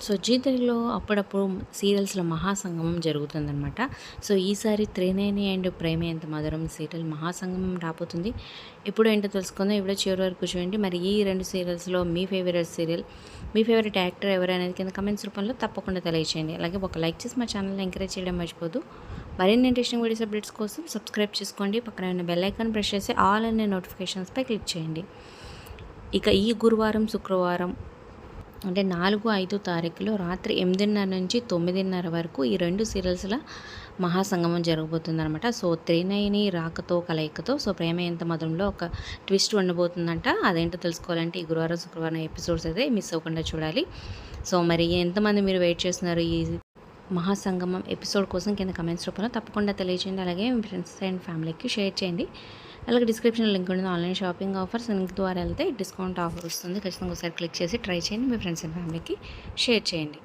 So G తెలుగులో అప్పుడప్పుడు సీరియల్స్లో మహాసంగమం జరుగుతుందనమాట. సో ఈసారి త్రినేని అండ్ ప్రేమ ఎంత మధురం సీరియల్ మహాసంగమం రాబోతుంది. ఇప్పుడు ఏంటో తెలుసుకుందాం. ఇప్పుడు చివరి వరకు చూడండి. మరి ఈ రెండు సీరియల్స్లో మీ ఫేవరెట్ సీరియల్, మీ ఫేవరెట్ యాక్టర్ ఎవరనేది కింద కమెంట్స్ రూపంలో తప్పకుండా తెలియచేయండి. అలాగే ఒక లైక్ చేసి మా ఛానల్ని ఎంకరేజ్ చేయడం మర్చిపోదు. మరిన్ని ఇంట్రెస్టింగ్ వీడియోస్ అప్డేట్స్ కోసం సబ్స్క్రైబ్ చేసుకోండి. పక్కన ఉన్న బెల్ ఐకాన్ ప్రెస్ చేసి ఆల్ అనే నోటిఫికేషన్స్పై క్లిక్ చేయండి. ఇక ఈ గురువారం, శుక్రవారం అంటే 4, 5 తారీఖులో రాత్రి 8:30 నుంచి 9:30 వరకు ఈ రెండు సీరియల్స్ల మహాసంగమం జరగబోతుందనమాట. సో త్రినయని రాకతో కలయికతో సో ప్రేమ ఎంత మధురంలో ఒక ట్విస్ట్ ఉండబోతుందంట. అదేంటో తెలుసుకోవాలంటే ఈ గురువారం, శుక్రవారం ఎపిసోడ్స్ అయితే మిస్ అవ్వకుండా చూడాలి. సో మరి ఎంతమంది మీరు వెయిట్ చేస్తున్నారు ఈ మహాసంగమం ఎపిసోడ్ కోసం కింద కమెంట్స్ రూపంలో తప్పకుండా తెలియజేయండి. అలాగే మీ ఫ్రెండ్స్ అండ్ ఫ్యామిలీకి షేర్ చేయండి. అలాగే డిస్క్రిప్షన్లో లింక్ ఉంటుంది. ఆన్లైన్ షాపింగ్ ఆఫర్స్ లింక్ ద్వారా వెళ్తే డిస్కౌంట్ ఆఫర్ వస్తుంది. ఖచ్చితంగా ఒకసారి క్లిక్ చేసి ట్రై చేయండి. మీ ఫ్రెండ్స్ అండ్ ఫ్యామిలీకి షేర్ చేయండి.